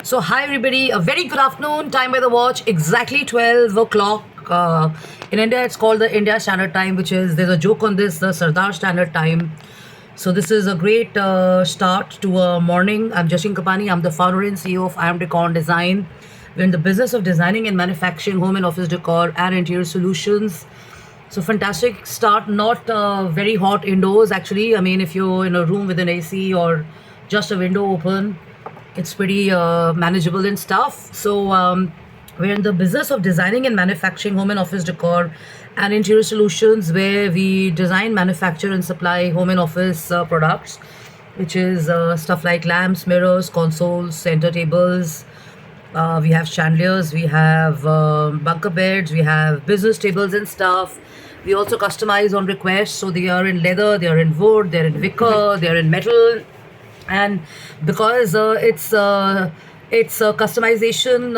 So, hi everybody, a very good afternoon. Time by the watch, exactly 12 o'clock. In India, it's called the India Standard Time, which is there's a joke on this, the Sardar Standard Time. So, this is a great start to a morning. I'm Jashin Kapani, I'm the founder and CEO of IM Decor Design. We're in the business of designing and manufacturing home and office decor and interior solutions. So fantastic start, not very hot indoors actually. I mean, if you're in a room with an AC or just a window open, it's pretty manageable and stuff. So we're in the business of designing and manufacturing home and office decor and interior solutions where we design, manufacture and supply home and office products, which is stuff like lamps, mirrors, consoles, center tables, we have chandeliers, we have bunker beds, we have business tables and stuff. We also customize on request, so they are in leather, they are in wood, they're in wicker, they're in metal, and because it's customization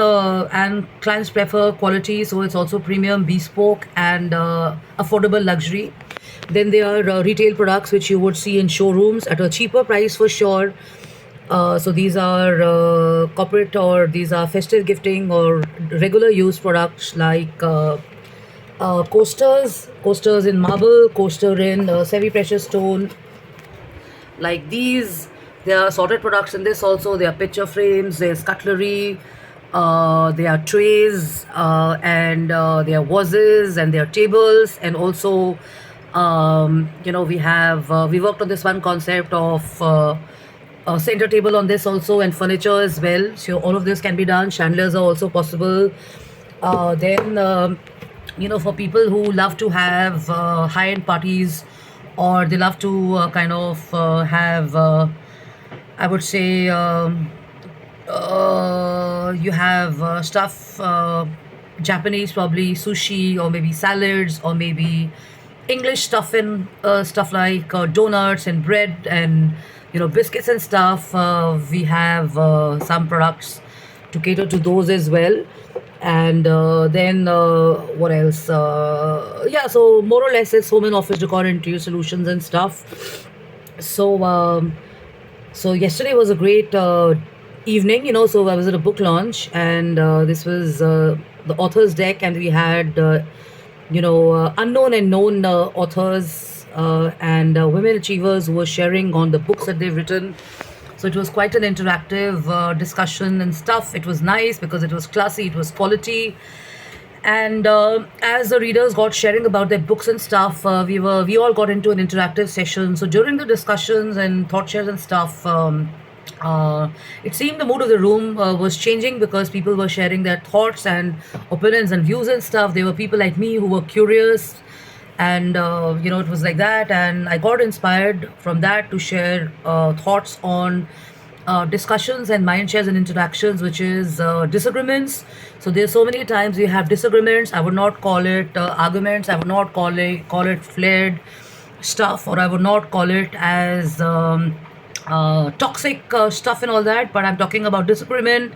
and clients prefer quality, so it's also premium, bespoke, and affordable luxury. Then there are retail products which you would see in showrooms at a cheaper price for sure. So these are corporate or these are festive gifting or regular use products like coasters in marble, coaster in semi-precious stone, like these. There are sorted products in this also. There are picture frames, there's cutlery, there are trays, and there are vases, and there are tables, and also we worked on this one concept of a center table on this also, and furniture as well. So all of this can be done. Chandeliers are also possible. Then for people who love to have high-end parties, or they love to have I would say you have stuff, Japanese, probably sushi, or maybe salads, or maybe English stuff in stuff like donuts and bread and biscuits and stuff. We have some products to cater to those as well. And then what else? Yeah, so more or less it's home and office decor, interior solutions and stuff. So so yesterday was a great evening, so I was at a book launch, and this was the author's deck, and we had unknown and known authors and women achievers who were sharing on the books that they've written. So it was quite an interactive discussion and stuff. It was nice because it was classy, it was quality, and as the readers got sharing about their books and stuff, we all got into an interactive session. So during the discussions and thought shares and stuff, it seemed the mood of the room was changing because people were sharing their thoughts and opinions and views and stuff. There were people like me who were curious, and it was like that, and I got inspired from that to share thoughts on discussions and mind shares and interactions, which is disagreements. So there's so many times we have disagreements. I would not call it arguments. I would not call it flared stuff, or I would not call it as toxic stuff and all that. But I'm talking about disagreement.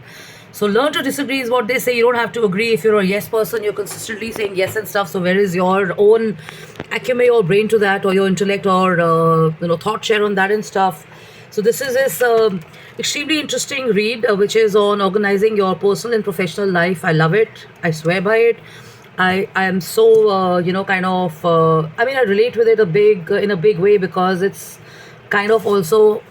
So learn to disagree is what they say. You don't have to agree. If you're a yes person, you're consistently saying yes and stuff. So where is your own acumen or brain to that, or your intellect, or thought share on that and stuff? So this is this extremely interesting read, which is on organizing your personal and professional life. I love it. I swear by it. I am so I mean, I relate with it in a big way, because it's kind of also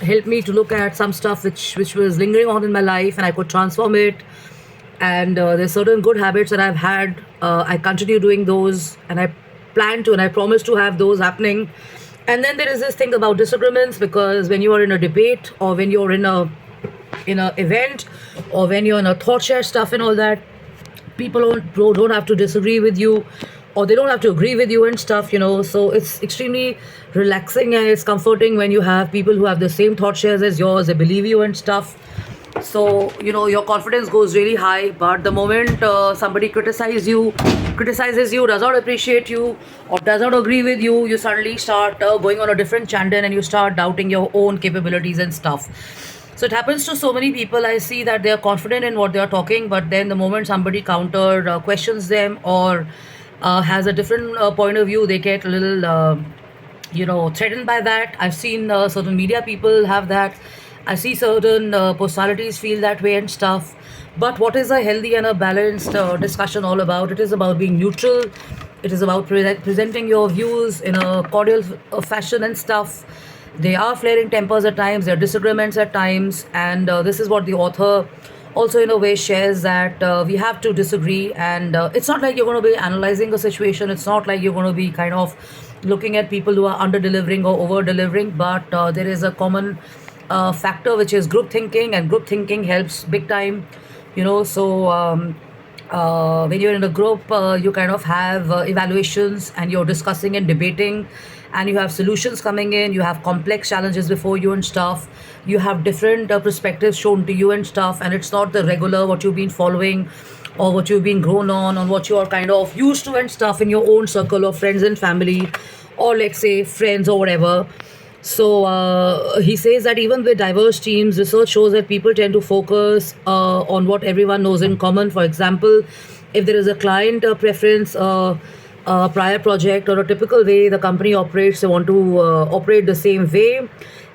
helped me to look at some stuff which was lingering on in my life, and I could transform it. And there's certain good habits that I've had. I continue doing those, and I plan to, and I promise to have those happening. And then there is this thing about disagreements, because when you are in a debate, or when you're in a event, or when you're in a thought share stuff and all that, people don't have to disagree with you, or they don't have to agree with you and stuff. So it's extremely relaxing, and it's comforting when you have people who have the same thought shares as yours. They believe you and stuff. So your confidence goes really high. But the moment somebody criticizes you, does not appreciate you, or does not agree with you, you suddenly start going on a different channel, and you start doubting your own capabilities and stuff. So it happens to so many people. I see that they are confident in what they are talking, but then the moment somebody counter questions them, or has a different point of view, they get a little threatened by that. I've seen certain media people have that. I see certain personalities feel that way and stuff. But what is a healthy and a balanced discussion all about? It is about being neutral. It is about presenting your views in a cordial fashion and stuff. They are flaring tempers at times, there are disagreements at times, and this is what the author also, in a way, shares that we have to disagree. And it's not like you're going to be analyzing a situation, it's not like you're going to be kind of looking at people who are under delivering or over delivering, but there is a common factor which is group thinking, and group thinking helps big time. When you're in a group, you kind of have evaluations, and you're discussing and debating, and you have solutions coming in, you have complex challenges before you and stuff, you have different perspectives shown to you and stuff, and it's not the regular what you've been following or what you've been grown on what you are kind of used to and stuff in your own circle of friends and family, or let's say friends or whatever. So he says that even with diverse teams, research shows that people tend to focus on what everyone knows in common. For example, if there is a client preference, a prior project, or a typical way the company operates, they want to operate the same way.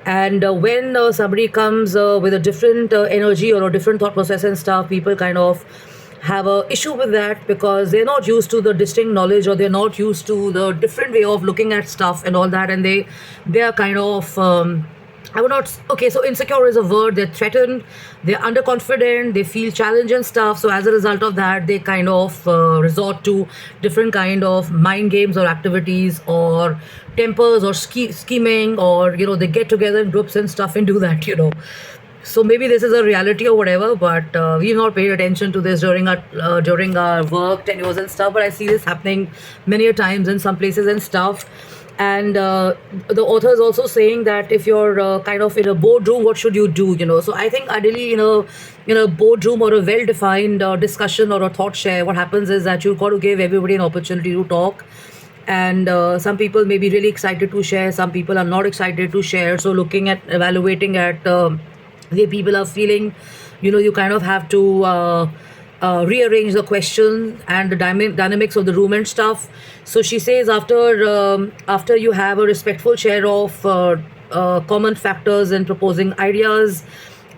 And when somebody comes with a different energy or a different thought process and stuff, people kind of have a issue with that because they're not used to the distinct knowledge, or they're not used to the different way of looking at stuff and all that, and they are kind of I would not okay, so insecure is a word. They're threatened, they're underconfident, they feel challenged and stuff. So as a result of that, they kind of resort to different kind of mind games or activities or tempers or scheming, or they get together in groups and stuff and do that. So maybe this is a reality or whatever, but we've not paid attention to this during our work tenures and stuff. But I see this happening many a times in some places and stuff. And the author is also saying that if you're kind of in a boardroom, what should you do? So I think ideally, in a boardroom or a well-defined discussion or a thought share, what happens is that you've got to give everybody an opportunity to talk. And some people may be really excited to share, some people are not excited to share. So looking at evaluating at the people are feeling, you kind of have to rearrange the question and the dynamics of the room and stuff. So she says after you have a respectful share of common factors and proposing ideas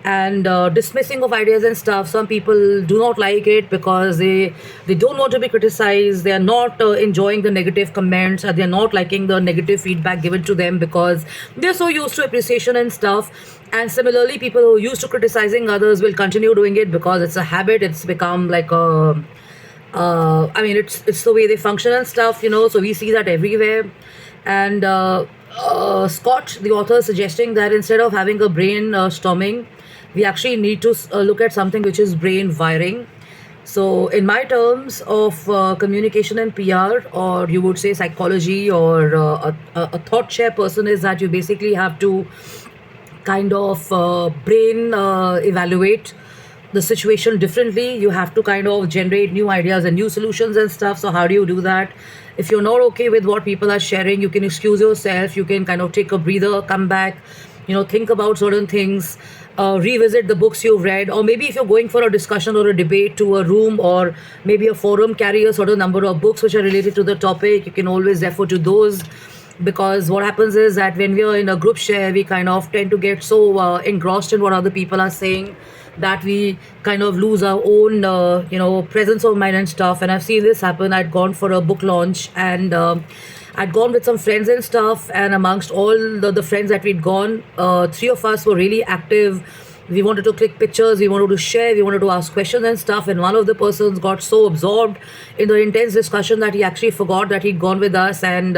and dismissing of ideas and stuff, some people do not like it because they don't want to be criticized, they are not enjoying the negative comments, or they're not liking the negative feedback given to them because they're so used to appreciation and stuff. And similarly, people who are used to criticizing others will continue doing it because it's a habit, it's become like a it's the way they function and stuff. So we see that everywhere. And Scott, the author, is suggesting that instead of having a brain storming, we actually need to look at something which is brain wiring. So in my terms of communication and PR, or you would say psychology, or a thought share person, is that you basically have to kind of brain evaluate the situation differently. You have to kind of generate new ideas and new solutions and stuff. So how do you do that? If you're not okay with what people are sharing, you can excuse yourself, you can kind of take a breather, come back, think about certain things, revisit the books you've read. Or maybe if you're going for a discussion or a debate to a room or maybe a forum, carry a certain number of books which are related to the topic. You can always refer to those, because what happens is that when we are in a group share, we kind of tend to get so engrossed in what other people are saying that we kind of lose our own presence of mind and stuff. And I've seen this happen. I'd gone for a book launch, and I'd gone with some friends and stuff, and amongst all the friends that we'd gone, three of us were really active. We wanted to click pictures, we wanted to share, we wanted to ask questions and stuff. And one of the persons got so absorbed in the intense discussion that he actually forgot that he'd gone with us, and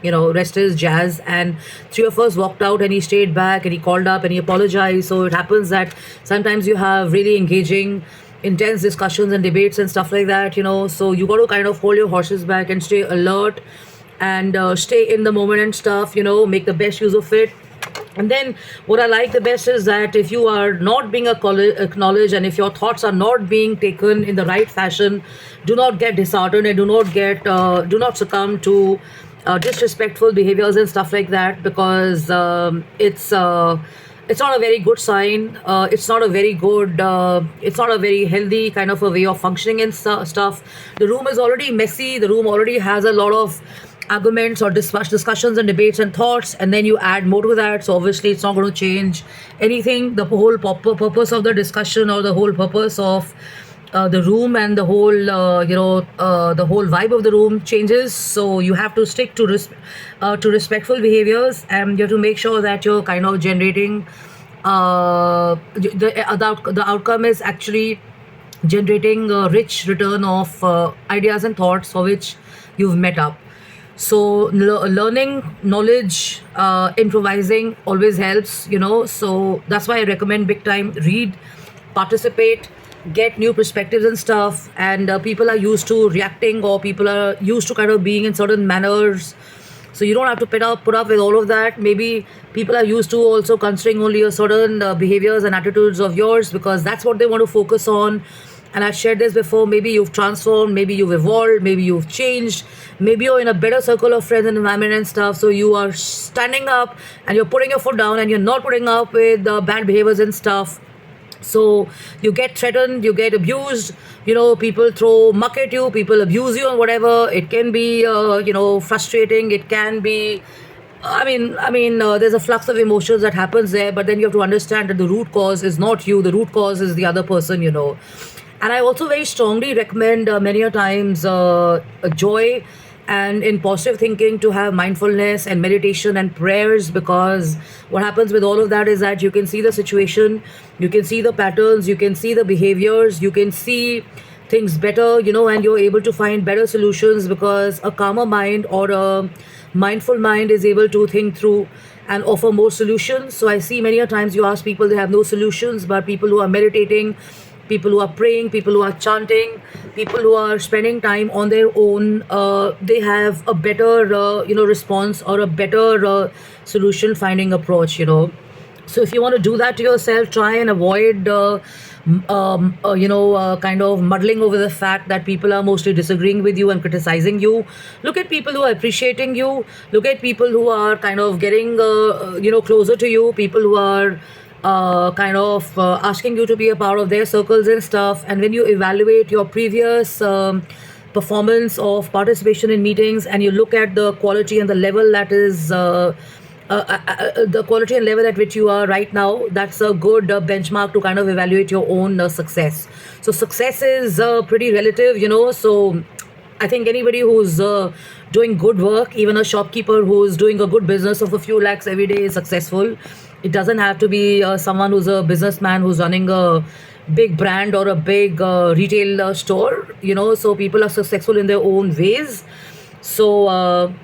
rest his jazz. And three of us walked out, and he stayed back, and he called up and he apologized. So it happens that sometimes you have really engaging intense discussions and debates and stuff like that. So you got to kind of hold your horses back and stay alert and stay in the moment and stuff, make the best use of it. And then what I like the best is that if you are not being acknowledged, and if your thoughts are not being taken in the right fashion, do not get disheartened, and do not succumb to disrespectful behaviors and stuff like that, because it's not a very good sign. It's not a very good, it's not a very healthy kind of a way of functioning and stuff. The room is already messy. The room already has a lot of arguments or discussions and debates and thoughts, and then you add more to that. So obviously, it's not going to change anything. The whole purpose of the discussion, or the whole purpose of the room, and the whole the whole vibe of the room changes. So you have to stick to respectful behaviors, and you have to make sure that you're kind of generating the outcome is actually generating a rich return of ideas and thoughts for which you've met up. So learning, knowledge, improvising always helps, so that's why I recommend big time read, participate, get new perspectives and stuff. And people are used to reacting, or people are used to kind of being in certain manners, so you don't have to put up with all of that. Maybe people are used to also considering only a certain behaviors and attitudes of yours, because that's what they want to focus on. And I've shared this before. Maybe you've transformed, maybe you've evolved, maybe you've changed, maybe you're in a better circle of friends and environment and stuff. So you are standing up and you're putting your foot down, and you're not putting up with bad behaviors and stuff. So you get threatened, you get abused, people throw muck at you, people abuse you, and whatever. It can be frustrating. It can be, there's a flux of emotions that happens there, but then you have to understand that the root cause is not you. The root cause is the other person. And I also very strongly recommend many a times joy and in positive thinking, to have mindfulness and meditation and prayers, because what happens with all of that is that you can see the situation, you can see the patterns, you can see the behaviors, you can see things better, and you're able to find better solutions, because a calmer mind or a mindful mind is able to think through and offer more solutions. So I see many a times you ask people, they have no solutions, but people who are meditating, people who are praying, people who are chanting, people who are spending time on their own, they have a better, response, or a better solution finding approach. So if you want to do that to yourself, try and avoid, kind of muddling over the fact that people are mostly disagreeing with you and criticizing you. Look at people who are appreciating you. Look at people who are kind of getting, closer to you. People who are asking you to be a part of their circles and stuff. And when you evaluate your previous performance of participation in meetings, and you look at the quality and the level that is the quality and level at which you are right now, that's a good benchmark to kind of evaluate your own success. So success is pretty relative, so I think anybody who's doing good work, even a shopkeeper who's doing a good business of a few lakhs every day, is successful. It doesn't have to be someone who's a businessman who's running a big brand or a big retail store, so people are successful in their own ways. So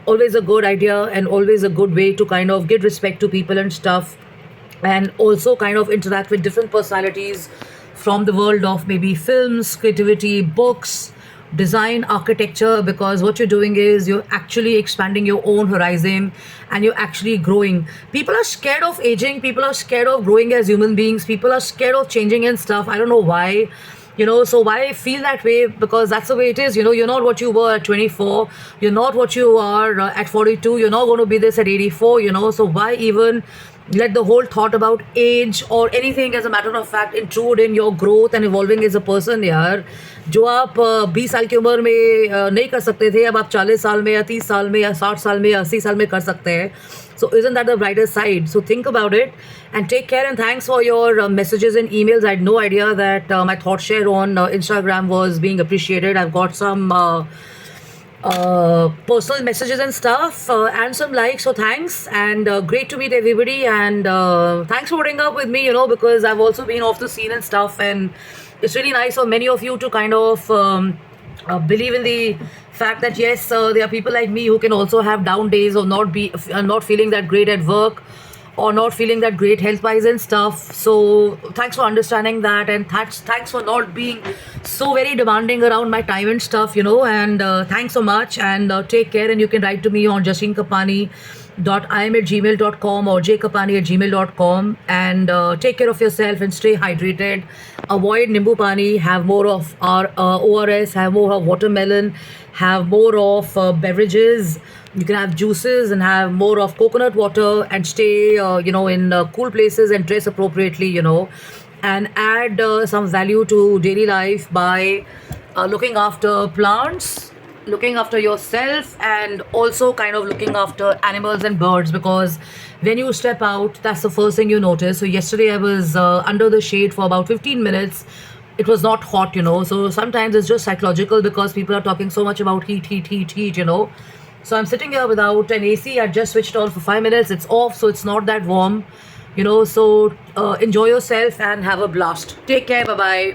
always a good idea, and always a good way to kind of give respect to people and stuff, and also kind of interact with different personalities from the world of maybe films, creativity, books, design, architecture, because what you're doing is you're actually expanding your own horizon, and you're actually growing. People are scared of aging, people are scared of growing as human beings, people are scared of changing and stuff. I don't know why. So why feel that way? Because that's the way it is. You're not what you were at 24. You're not what you are at 42. You're not going to be this at 84. So why even let the whole thought about age or anything, as a matter of fact, intrude in your growth and evolving as a person, यार. जो आप 20 साल की उम्र में नहीं कर सकते थे, अब आप 40 साल में या 30 साल में या 60 साल में या 80 साल में कर सकते हैं. So isn't that the brighter side? So think about it and take care, and thanks for your messages and emails. I had no idea that my thought share on Instagram was being appreciated. I've got some personal messages and stuff, and some likes, so thanks, and great to meet everybody, and thanks for putting up with me, because I've also been off the scene and stuff, and it's really nice for many of you to kind of believe in the fact that yes, there are people like me who can also have down days of not feeling that great at work, or not feeling that great health wise and stuff. So thanks for understanding that, and thanks for not being so very demanding around my time and stuff, and thanks so much, and take care. And you can write to me on jastinkapani.im@gmail.com or jkapani@gmail.com, and take care of yourself and stay hydrated. Avoid nimbu pani, have more of our ORS, have more of watermelon, have more of beverages. You can have juices and have more of coconut water, and stay in cool places, and dress appropriately, and add some value to daily life by looking after plants, looking after yourself and also kind of looking after animals and birds, because when you step out, that's the first thing you notice. So yesterday I was under the shade for about 15 minutes. It was not hot, so sometimes it's just psychological because people are talking so much about heat, heat, heat, heat. So I'm sitting here without an AC. I just switched on for 5 minutes. It's off, so it's not that warm. So enjoy yourself and have a blast. Take care. Bye bye.